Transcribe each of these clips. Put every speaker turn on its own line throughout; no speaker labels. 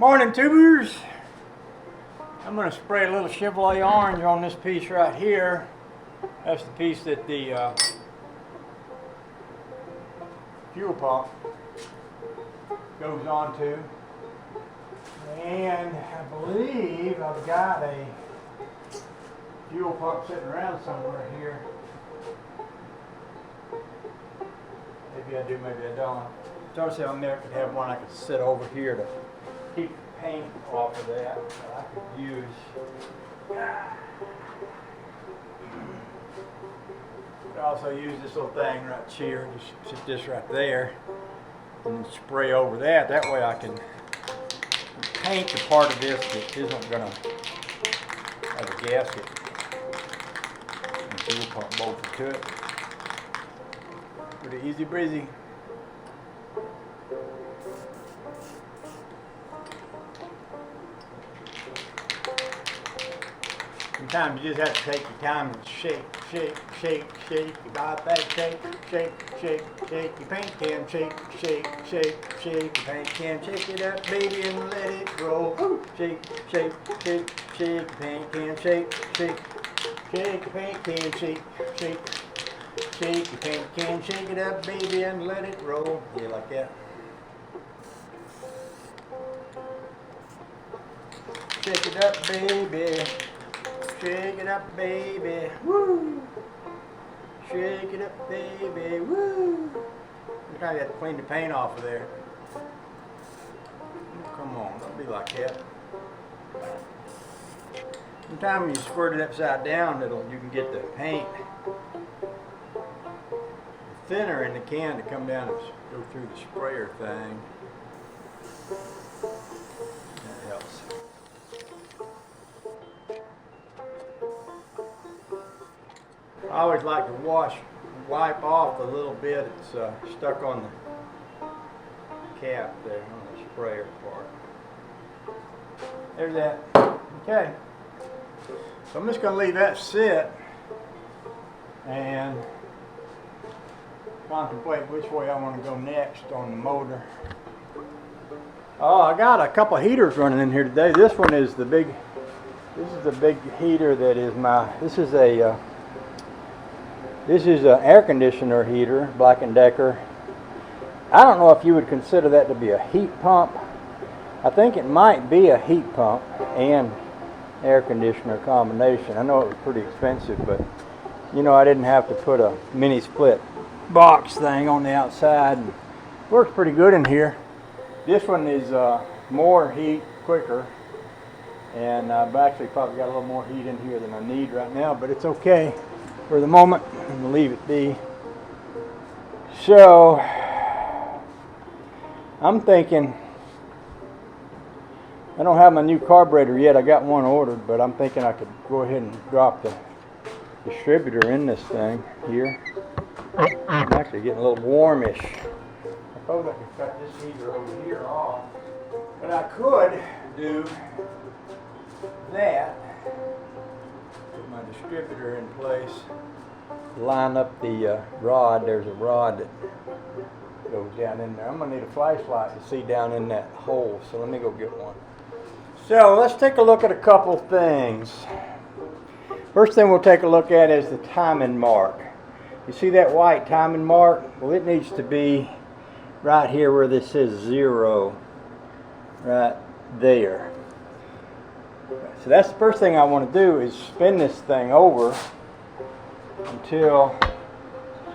Morning, tubers. I'm going to spray a little Chevrolet orange on this piece right here. That's the piece that the fuel pump goes onto. And I believe I've got a fuel pump sitting around somewhere here. Maybe I do, maybe I don't. Obviously, I never could have one I could sit over here to keep the paint off of that. I could use. Could also use this little thing right here. Just sit this right there, and spray over that. That way, I can paint the part of this that isn't going to have a gasket and fuel pump bolted to it. Pretty easy breezy. Sometimes you just have to take your time and shake, shake, shake, shake. Your bypass, shake, shake, shake, shake. Your paint can, shake, shake, shake, shake. Your paint can, shake it up, baby, and let it roll. Shake, shake, shake, shake. Your paint can, shake, shake, shake. Your paint can, shake, shake, shake. Your paint can, shake it up, baby, and let it roll. Yeah, like that. Shake it up, baby. Shake it up, baby, woo! Shake it up, baby, woo! Sometimes you have to clean the paint off of there. Come on, don't be like that. Sometimes when you squirt it upside down, you can get the paint thinner in the can to come down and go through the sprayer thing. That helps. I always like to wipe off the little bit that's stuck on the cap there, on the sprayer part. There's that. Okay. So I'm just going to leave that sit and contemplate which way I want to go next on the motor. Oh, I got a couple of heaters running in here today. This one is the big, this is the big heater that is this is an air conditioner heater, Black & Decker. I don't know if you would consider that to be a heat pump. I think it might be a heat pump and air conditioner combination. I know it was pretty expensive, but you know, I didn't have to put a mini split box thing on the outside. And works pretty good in here. This one is more heat, quicker, and I've actually probably got a little more heat in here than I need right now, but it's okay. For the moment, I'm going to leave it be. So, I'm thinking, I don't have my new carburetor yet. I got one ordered, but I'm thinking I could go ahead and drop the distributor in this thing here. I'm actually getting a little warmish. I suppose I could cut this heater over here off, but I could do that. Put my distributor in place, line up the rod. There's a rod that goes down in there. I'm going to need a flashlight to see down in that hole, so let me go get one. So let's take a look at a couple things. First thing we'll take a look at is the timing mark. You see that white timing mark? Well, it needs to be right here where this says 0, right there. So that's the first thing I want to do, is spin this thing over until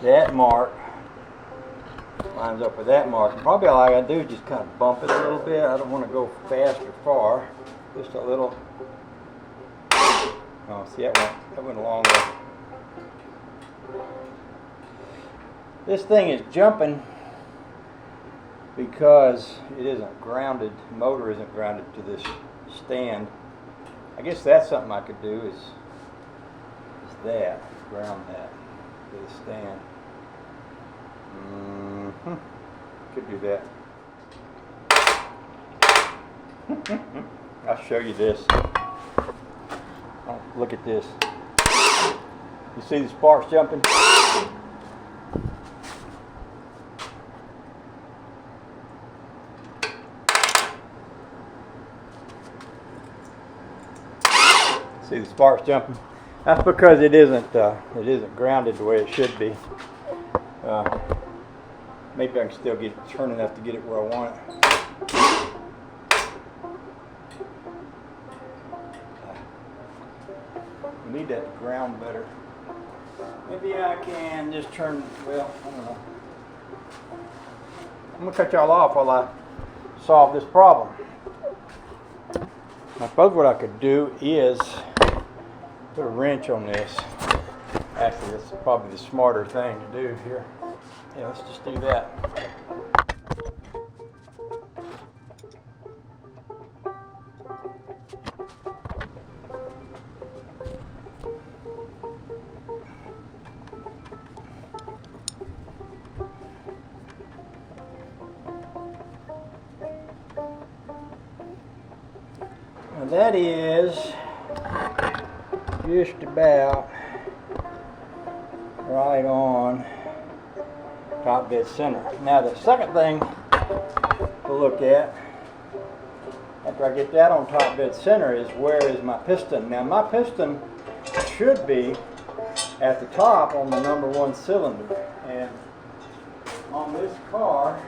that mark lines up with that mark. And probably all I got to do is just kind of bump it a little bit. I don't want to go fast or far. Just a little. Oh, see, that went a long way. This thing is jumping because it isn't grounded. The motor isn't grounded to this stand. I guess that's something I could do, is that, ground that to the stand. Could do that. I'll show you this. Oh, look at this. You see the sparks jumping? See the sparks jumping? That's because it isn't grounded the way it should be. Maybe I can still get it turned enough to get it where I want it. We need that to ground better. Maybe I can just turn, well, I don't know. I'm going to cut y'all off while I solve this problem. I suppose what I could do is put a wrench on this. Actually, that's probably the smarter thing to do here. Yeah, let's just do that. Now that is just about right on top dead center. Now the second thing to look at after I get that on top dead center is where is my piston. Now my piston should be at the top on the number 1 cylinder, and on this car,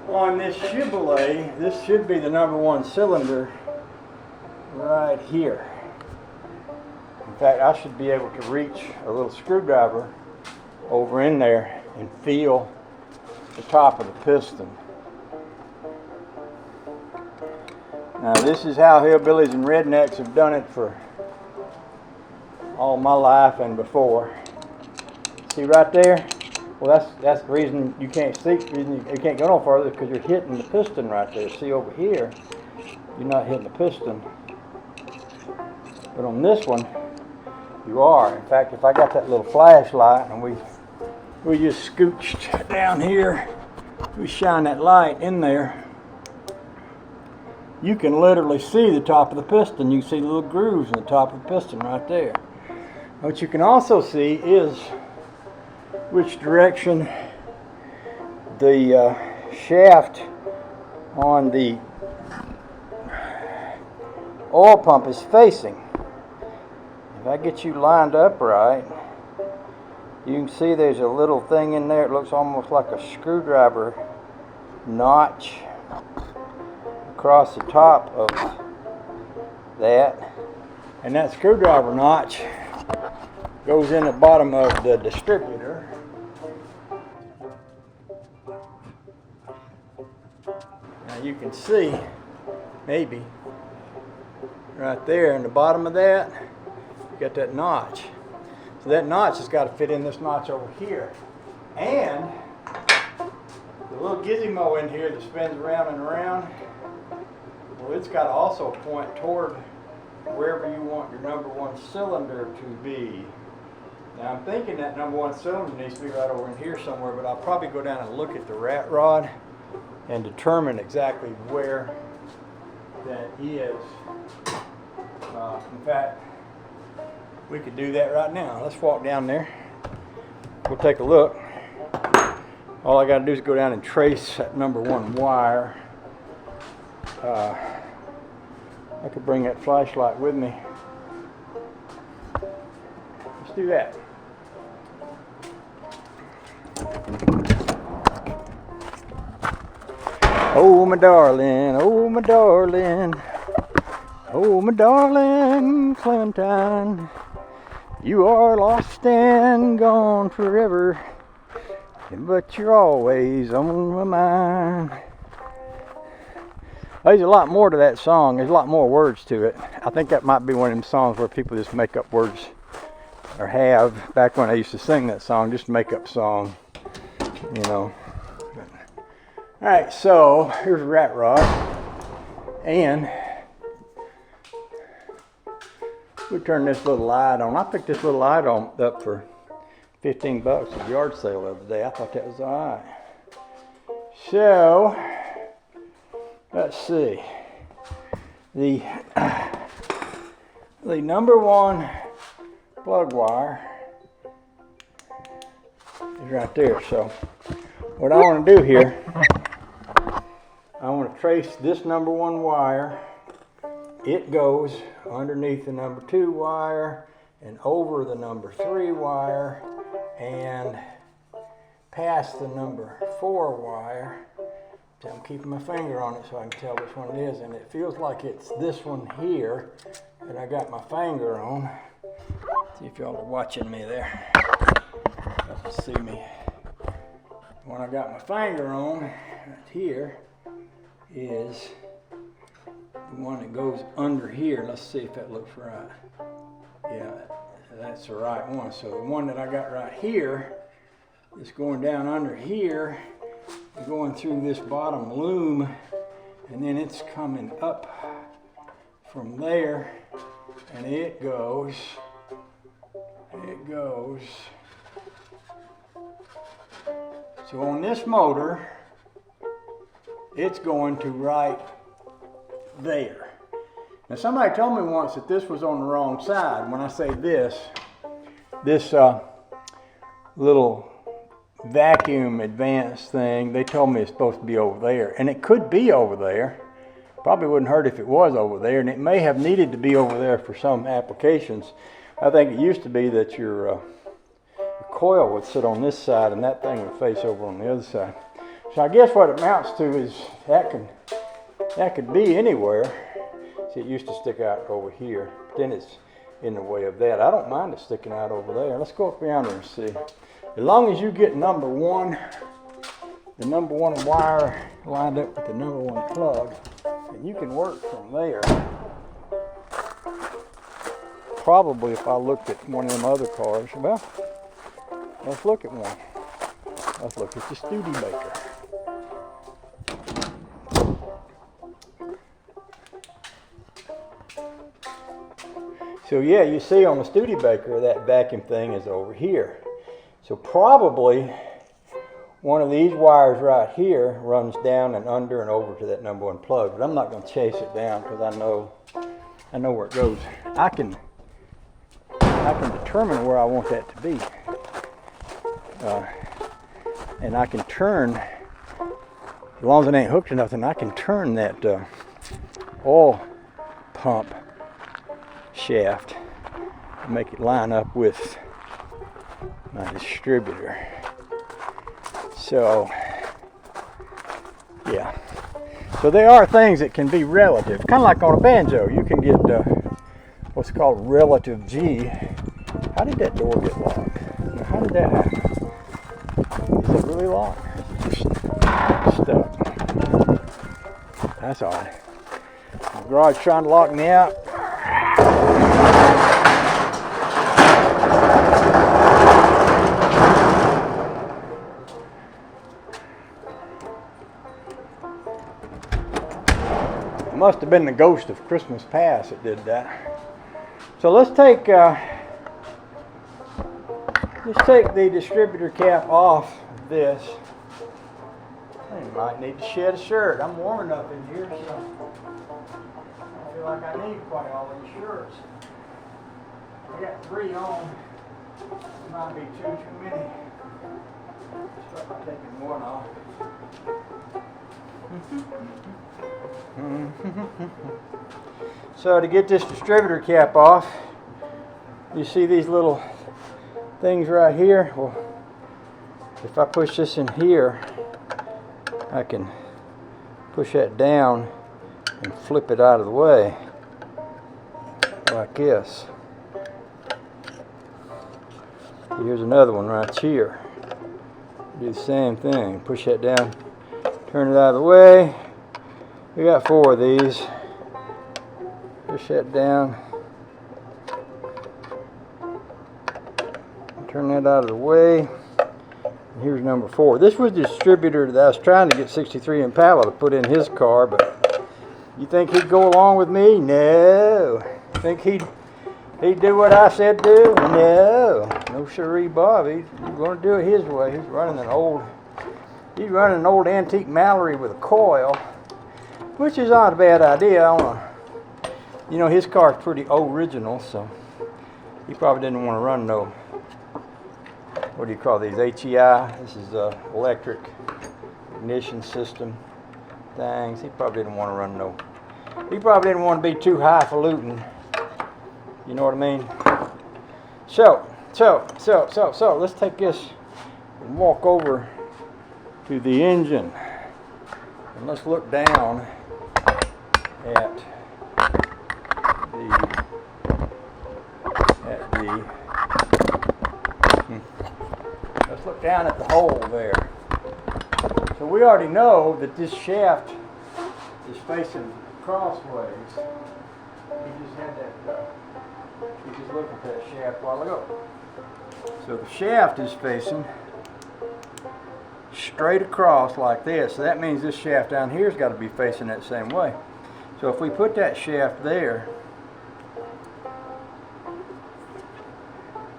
on this Chevrolet, this should be the number 1 cylinder right here. In fact, I should be able to reach a little screwdriver over in there and feel the top of the piston. Now this is how hillbillies and rednecks have done it for all my life and before. See right there? Well, that's the reason you can't see. The reason you can't go no further is because you're hitting the piston right there. See over here, you're not hitting the piston, but on this one, you are. In fact, if I got that little flashlight and we just scooched down here, we shine that light in there, you can literally see the top of the piston. You can see the little grooves in the top of the piston right there. What you can also see is which direction the shaft on the oil pump is facing. If I get you lined up right, you can see there's a little thing in there. It looks almost like a screwdriver notch across the top of that, and that screwdriver notch goes in the bottom of the distributor. Now you can see, maybe, right there in the bottom of that, you got that notch. So that notch has got to fit in this notch over here. And the little gizmo in here that spins around and around, well, it's got to also point toward wherever you want your number 1 cylinder to be. Now I'm thinking that number 1 cylinder needs to be right over in here somewhere, but I'll probably go down and look at the rat rod and determine exactly where that is. In fact, we could do that right now. Let's walk down there. We'll take a look. All I got to do is go down and trace that number 1 wire. I could bring that flashlight with me. Let's do that. Oh my darling, oh my darling, oh my darling Clementine, you are lost and gone forever, but you're always on my mind. There's a lot more to that song. There's a lot more words to it. I think that might be one of them songs where people just make up words, or have, back when I used to sing that song, just make up song, you know. Alright, so here's a rat rod, and we turn this little light on. I picked this little light on up for 15 bucks at the yard sale the other day. I thought that was alright. So let's see. The number 1 plug wire is right there. So what I want to do here, I want to to trace this number 1 wire. It goes underneath the number 2 wire and over the number 3 wire and past the number 4 wire. So I'm keeping my finger on it so I can tell which one it is, and it feels like it's this one here that I got my finger on. See if y'all are watching me there. You can see me. The one I got my finger on right here is the one that goes under here. Let's see if that looks right. Yeah, that's the right one. So the one that I got right here is going down under here, going through this bottom loom, and then it's coming up from there, and it goes. So on this motor, it's going to right there. Now somebody told me once that this was on the wrong side. When I say this little vacuum advanced thing, they told me it's supposed to be over there. And it could be over there. Probably wouldn't hurt if it was over there, and it may have needed to be over there for some applications. I think it used to be that your coil would sit on this side and that thing would face over on the other side. So I guess what it amounts to is that could be anywhere. See, it used to stick out over here, but then it's in the way of that. I don't mind it sticking out over there. Let's go up around there and see. As long as you get number 1, the number 1 wire lined up with the number 1 plug, and you can work from there. Probably if I looked at one of them other cars, well, let's look at one. Let's look at the Studebaker. So yeah, you see on the Studebaker that vacuum thing is over here. So probably one of these wires right here runs down and under and over to that number 1 plug. But I'm not going to chase it down because I know where it goes. I can determine where I want that to be. And I can turn, as long as it ain't hooked to nothing, I can turn that oil pump shaft and make it line up with my distributor. So, yeah. So there are things that can be relative, kind of like on a banjo. You can get what's called relative G. How did that door get locked? Now, how did that happen? Is it really locked? It's just stuck. That's odd. The garage trying to lock me out. It must have been the ghost of Christmas past that did that. So let's take the distributor cap off this. I might need to shed a shirt. I'm warm enough in here, so I feel like I need quite all these shirts. I got 3 on. It might be too many. Start by taking 1 off. So to get this distributor cap off, you see these little things right here? Well, if I push this in here, I can push that down and flip it out of the way like this. Here's another one right here. Do the same thing. Push that down, turn it out of the way. We got 4 of these. Push that down. Turn that out of the way. And here's number 4. This was the distributor that I was trying to get 63 Impala to put in his car, but you think he'd go along with me? No. Think he'd do what I said do? No siree, Bob. He's going to do it his way. He's running an old antique Mallory with a coil, which is not a bad idea. You know, his car's pretty original, so he probably didn't want to run no, what do you call these, HEI? This is electric ignition system. things. He probably didn't want to run no. He probably didn't want to be too highfalutin. You know what I mean? So let's take this and walk over to the engine, and let's look down at let's look down at the hole there. So we already know that this shaft is facing crossways. He just had that. You just looked at that shaft a while ago. So the shaft is facing straight across like this. So that means this shaft down here has got to be facing that same way. So if we put that shaft there,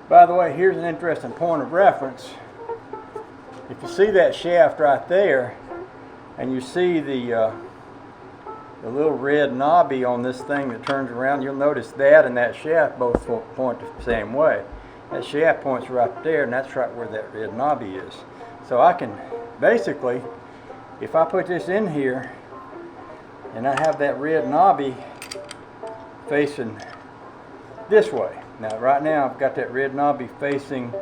by the way, here's an interesting point of reference. If you see that shaft right there, and you see the little red knobby on this thing that turns around, you'll notice that and that shaft both point the same way. That shaft points right there, and that's right where that red knobby is. So I can basically, if I put this in here and I have that red knobby facing this way. Now right now I've got that red knobby facing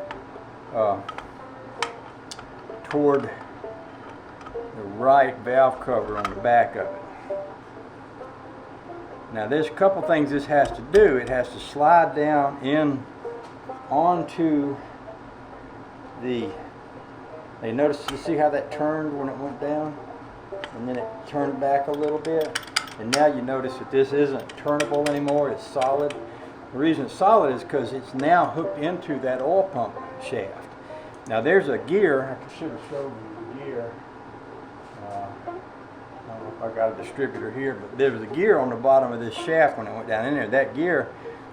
toward the right valve cover on the back of it. Now there's a couple things this has to do. It has to slide down in onto the, you notice, you see how that turned when it went down? And then it turned back a little bit. And now you notice that this isn't turnable anymore, it's solid. The reason it's solid is because it's now hooked into that oil pump shaft. Now there's a gear, I should have showed you the gear. I don't know if I got a distributor here, but there was a gear on the bottom of this shaft when it went down in there. That gear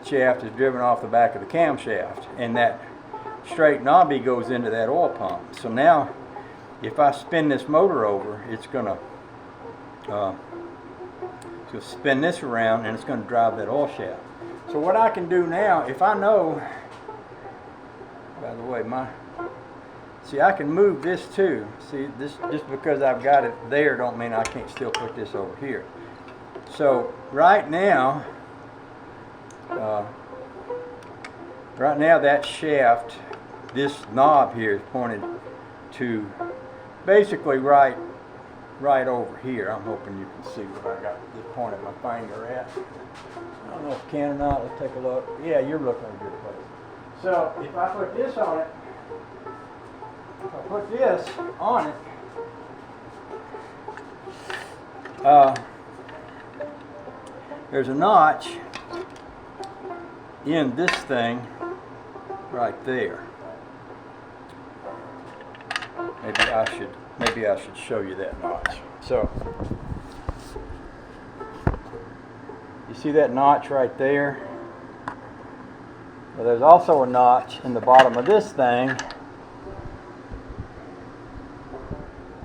shaft is driven off the back of the camshaft, and that straight knobby goes into that oil pump. So now, if I spin this motor over, it's going to spin this around, and it's going to drive that oil shaft. So what I can do now, if I know, by the way, see, I can move this too. See, this just because I've got it there don't mean I can't still put this over here. So right now that shaft, this knob here is pointed to basically right over here. I'm hoping you can see what I got this point of my finger at. I don't know if I can or not. Let's take a look. Yeah, you're looking in a good place. So if I put this on it, if I put this on it, there's a notch in this thing right there. Maybe I should show you that notch. So you see that notch right there? Well, there's also a notch in the bottom of this thing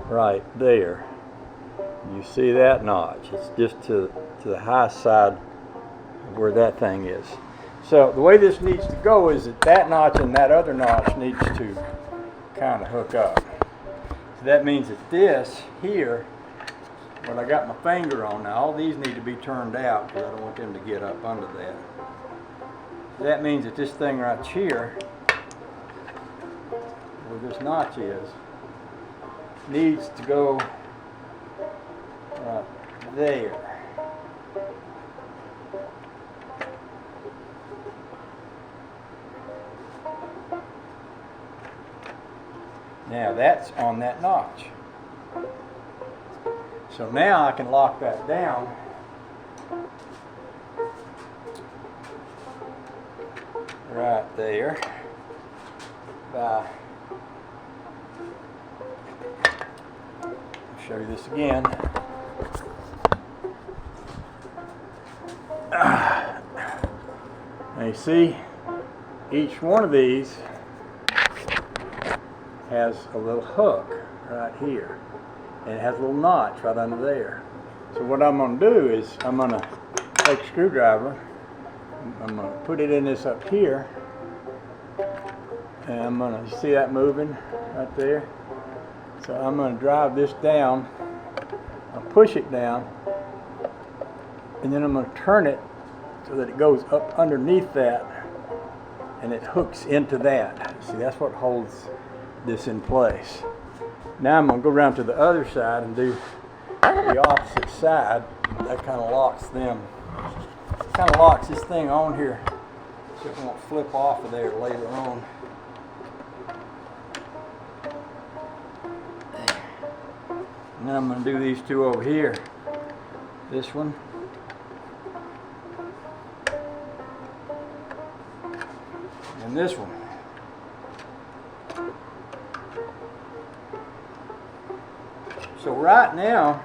right there. You see that notch? It's just to the high side of where that thing is. So the way this needs to go is that notch and that other notch needs to kind of hook up. So that means that this here, what I got my finger on now, all these need to be turned out because I don't want them to get up under that. So that means that this thing right here, where this notch is, needs to go right there. Now that's on that notch. So now I can lock that down right there by, I'll show you this again. Now you see, each one of these has a little hook right here, and it has a little notch right under there. So what I'm going to do is I'm going to take a screwdriver, I'm going to put it in this up here, and I'm going to see that moving right there. So I'm going to drive this down I'll push it down, and then I'm going to turn it so that it goes up underneath that, and it hooks into that. See, that's what holds this in place. Now I'm going to go around to the other side and do the opposite side. That kind of locks them. Kind of locks this thing on here so it won't flip off of there later on. And then I'm going to do these two over here. This one. And this one. So right now,